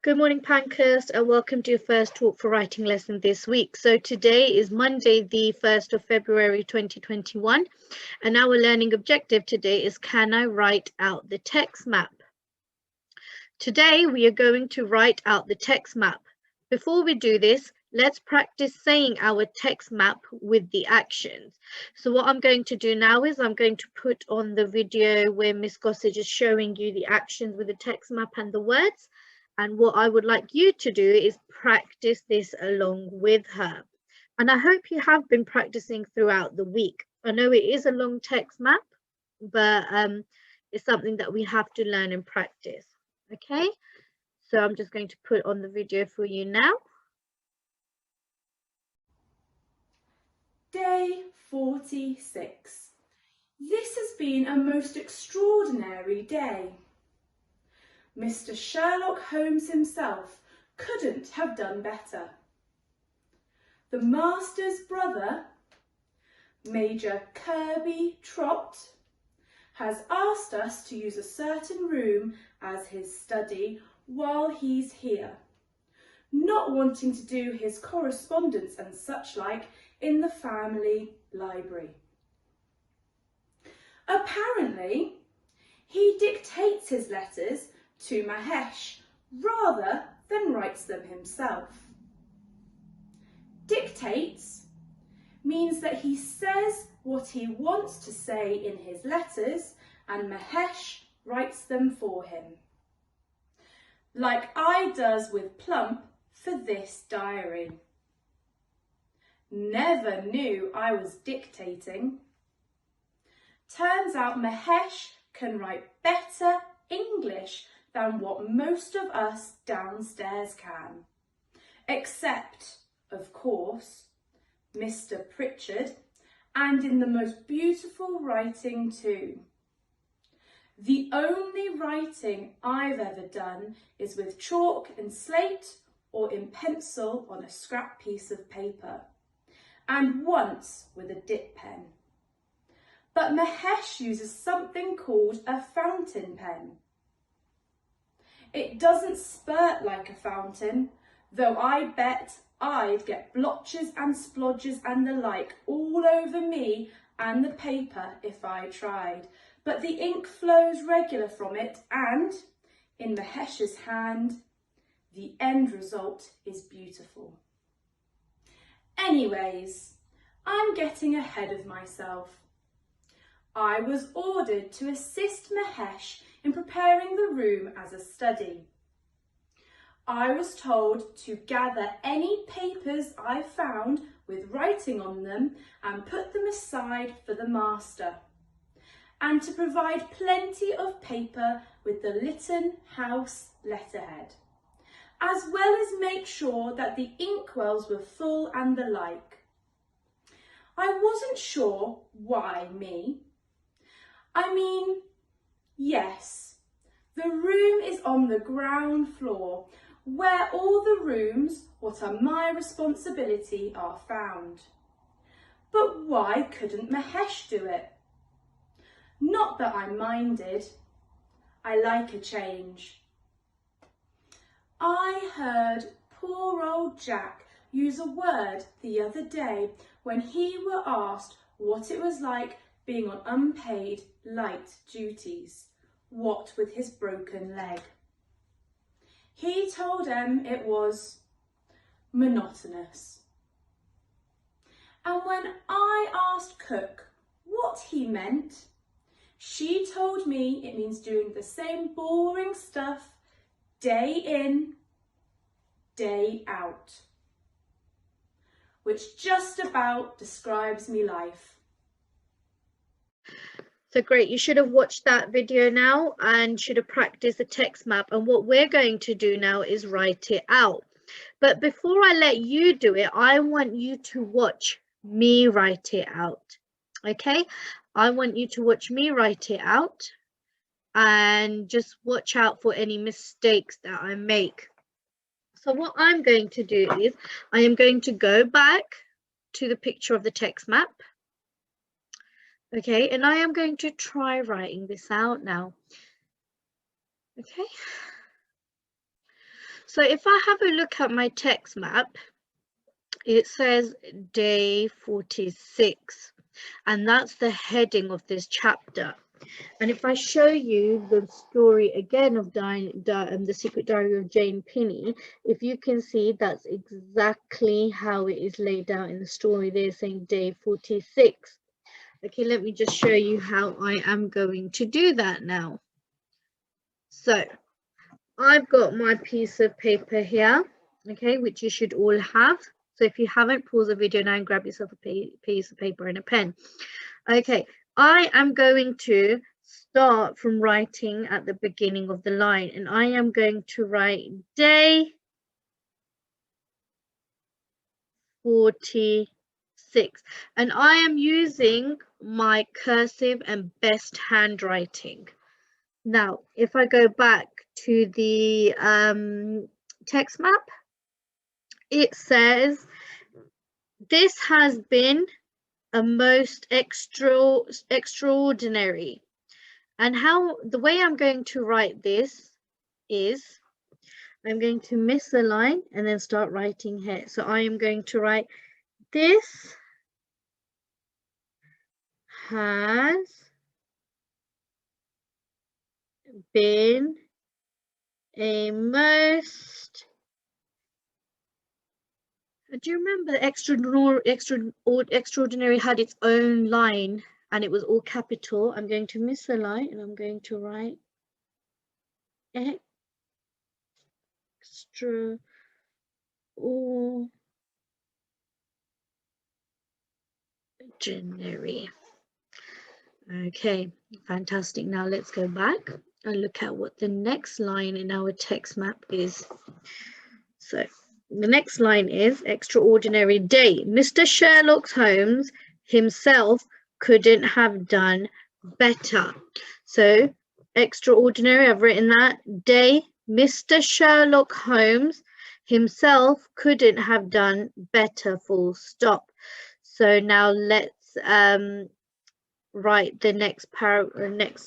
Good morning, Pankhurst, and welcome to your first Talk for Writing lesson this week. So today is Monday, the 1st of February 2021, and our learning objective today is can I write out the text map? Today we are going to write out the text map. Before we do this, let's practice saying our text map with the actions. So what I'm going to do now is I'm going to put on the video where Miss Gossage is showing you the actions with the text map and the words. And what I would like you to do is practice this along with her. And I hope you have been practicing throughout the week. I know it is a long text map, but it's something that we have to learn and practice. Okay, so I'm just going to put on the video for you now. Day 46. This has been a most extraordinary day. Mr. Sherlock Holmes himself couldn't have done better. The master's brother, Major Kirby Trott, has asked us to use a certain room as his study while he's here, not wanting to do his correspondence and such like in the family library. Apparently, he dictates his letters to Mahesh rather than writes them himself. Dictates means that he says what he wants to say in his letters and Mahesh writes them for him. Like I does with Plump for this diary. Never knew I was dictating. Turns out Mahesh can write better English than what most of us downstairs can. Except, of course, Mr. Pritchard, and in the most beautiful writing too. The only writing I've ever done is with chalk and slate or in pencil on a scrap piece of paper, and once with a dip pen. But Mahesh uses something called a fountain pen. It doesn't spurt like a fountain, though I bet I'd get blotches and splodges and the like all over me and the paper if I tried. But the ink flows regular from it and, in Mahesh's hand, the end result is beautiful. Anyways, I'm getting ahead of myself. I was ordered to assist Mahesh in preparing the room as a study. I was told to gather any papers I found with writing on them and put them aside for the master, and to provide plenty of paper with the Lytton House letterhead, as well as make sure that the inkwells were full and the like. I wasn't sure why me. I mean, yes, the room is on the ground floor, where all the rooms, what are my responsibility, are found. But why couldn't Mahesh do it? Not that I minded. I like a change. I heard poor old Jack use a word the other day when he were asked what it was like being on unpaid light duties, what with his broken leg. He told them it was monotonous. And when I asked Cook what he meant, she told me it means doing the same boring stuff day in, day out, which just about describes me life. So great, you should have watched that video now and should have practiced the text map. And what we're going to do now is write it out. But before I let you do it, I want you to watch me write it out. Okay, I want you to watch me write it out and just watch out for any mistakes that I make. So what I'm going to do is I am going to go back to the picture of the text map. Okay, and I am going to try writing this out now. Okay. So if I have a look at my text map, it says day 46, and that's the heading of this chapter. And if I show you the story again of The Secret Diary of Jane Pinney, if you can see, that's exactly how it is laid out in the story. They're saying day 46. Okay, let me just show you how I am going to do that now. So I've got my piece of paper here, okay, which you should all have. So if you haven't, pause the video now and grab yourself a piece of paper and a pen. Okay, I am going to start from writing at the beginning of the line, and I am going to write day 46, and I am using my cursive and best handwriting. Now, if I go back to the text map, it says this has been a most extraordinary. And how the way I'm going to write this is I'm going to miss a line and then start writing here. So I am going to write this has been a most, do you remember extraordinary had its own line and it was all capital? I'm going to miss a line and I'm going to write extraordinary. Okay, fantastic. Now let's go back and look at what the next line in our text map is. So the next line is extraordinary day. Mr. Sherlock Holmes himself couldn't have done better. So extraordinary, I've written that. Day, Mr. Sherlock Holmes himself couldn't have done better, full stop. So now let's write the next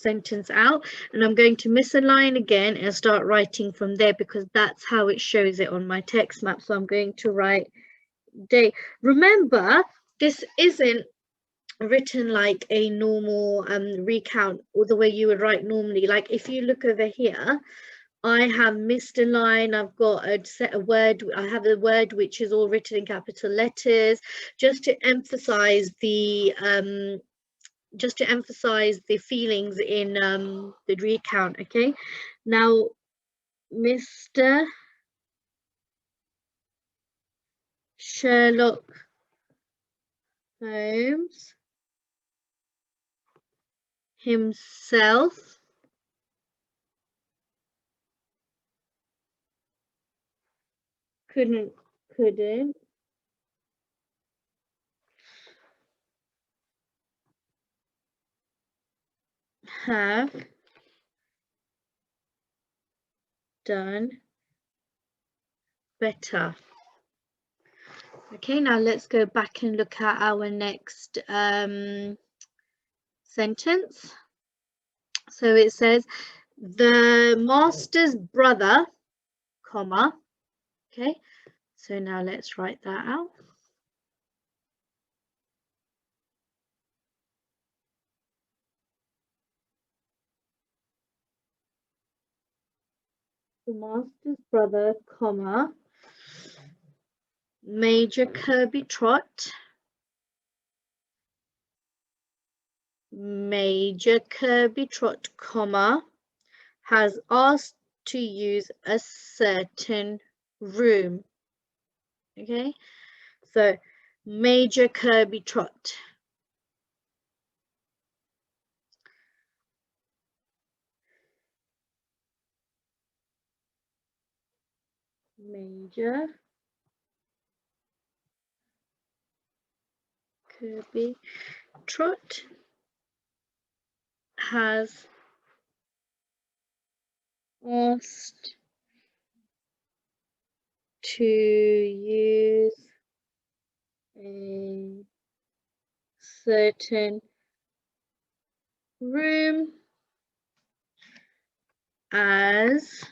sentence out, and I'm going to miss a line again and start writing from there because that's how it shows it on my text map. So I'm going to write day. Remember, this isn't written like a normal recount or the way you would write normally. Like if you look over here, I have missed a line, I've got a word, I have a word which is all written in capital letters, just to emphasize the feelings in the recount. Okay, now Mr. Sherlock Holmes himself couldn't have done better. Okay, now let's go back and look at our next sentence. So it says the master's brother, comma. Okay, so now let's write that out. The master's brother, comma, Major Kirby Trot, comma, has asked to use a certain room. Okay, so Major Kirby Trot. Major Kirby Trot has asked to use a certain room as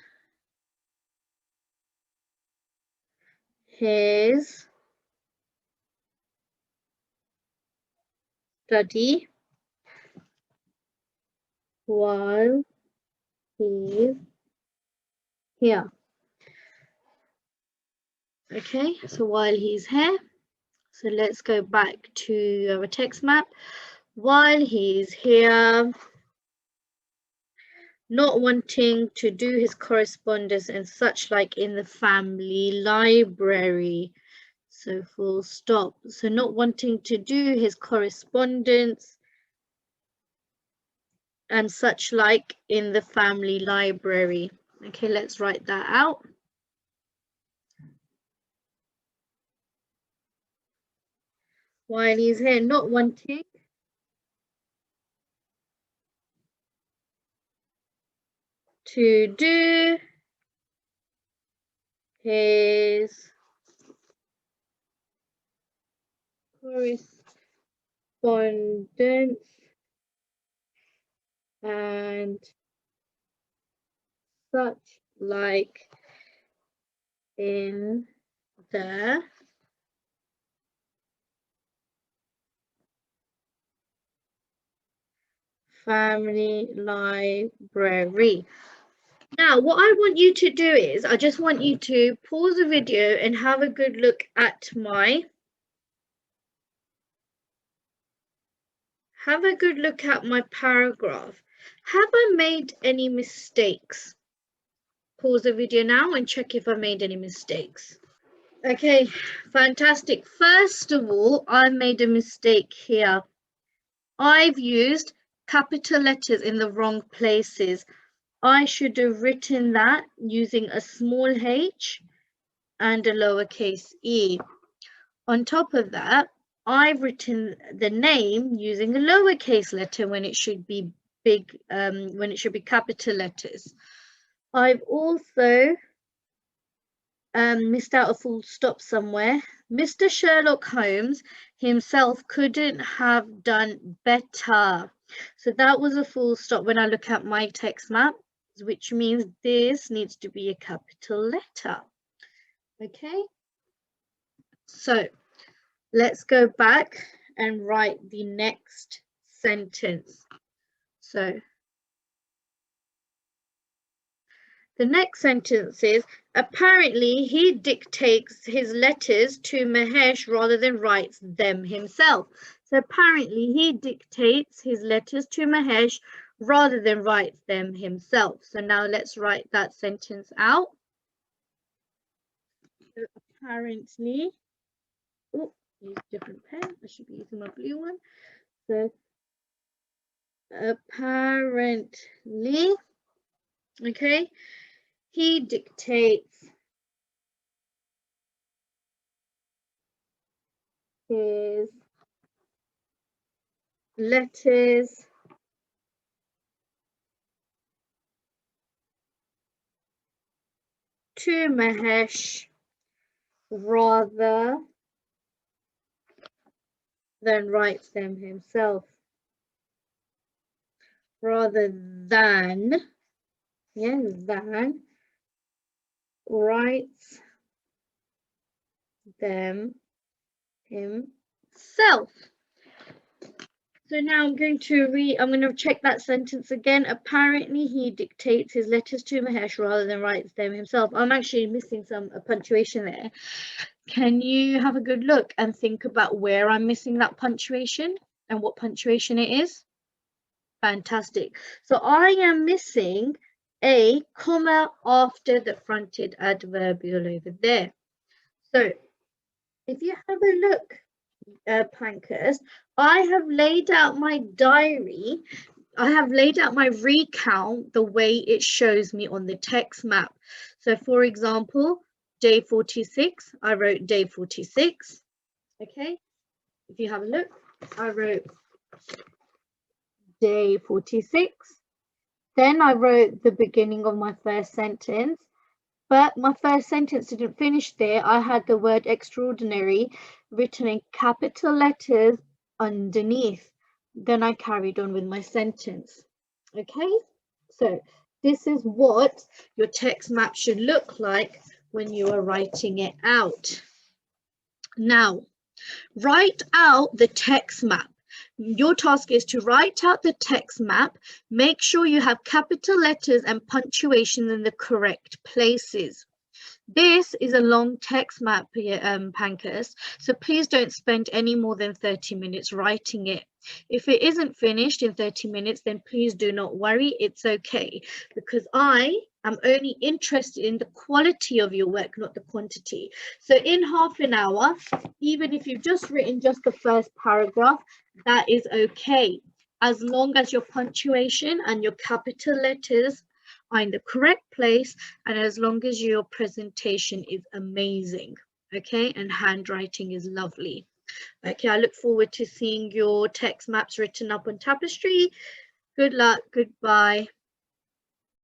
his study while he's here. Okay, so while he's here. So let's go back to our text map. While he's here, not wanting to do his correspondence and such like in the family library. So full stop. So not wanting to do his correspondence and such like in the family library. Okay, let's write that out. While he's here, not wanting to do his correspondence and such like in the family library. Now, what I want you to do is, I just want you to pause the video and have a good look at my paragraph. Have I made any mistakes? Pause the video now and check if I made any mistakes. Okay, fantastic. First of all, I made a mistake here. I've used capital letters in the wrong places. I should have written that using a small h and a lowercase e. On top of that, I've written the name using a lowercase letter when it should be big, when it should be capital letters. I've also missed out a full stop somewhere. Mr. Sherlock Holmes himself couldn't have done better. So that was a full stop when I look at my text map, which means this needs to be a capital letter. Okay, so let's go back and write the next sentence. So the next sentence is, apparently he dictates his letters to Mahesh rather than writes them himself. So apparently he dictates his letters to Mahesh rather than writes them himself. So now let's write that sentence out. So apparently, oh, use a different pen. I should be using my blue one. So apparently, okay, he dictates his letters to Mahesh rather than writes them himself. Rather than, yeah, than writes them himself. So now I'm going to check that sentence again. Apparently he dictates his letters to Mahesh rather than writes them himself. I'm actually missing a punctuation there. Can you have a good look and think about where I'm missing that punctuation and what punctuation it is? Fantastic. So I am missing a comma after the fronted adverbial over there. So if you have a look, Pankhurst, I have laid out my diary. I have laid out my recount the way it shows me on the text map. So for example, day 46, I wrote day 46. Okay, if you have a look, I wrote day 46. Then I wrote the beginning of my first sentence, but my first sentence didn't finish there. I had the word extraordinary written in capital letters underneath. Then I carried on with my sentence. Okay, so this is what your text map should look like when you are writing it out. Now, write out the text map. Your task is to write out the text map. Make sure you have capital letters and punctuation in the correct places. This is a long text map, Pankhurst, so please don't spend any more than 30 minutes writing it. If it isn't finished in 30 minutes, then please do not worry, it's okay, because I am only interested in the quality of your work, not the quantity. So in half an hour, even if you've just written just the first paragraph, that is okay, as long as your punctuation and your capital letters are in the correct place, and as long as your presentation is amazing, okay, and handwriting is lovely. Okay, I look forward to seeing your text maps written up on Tapestry. Good luck, goodbye.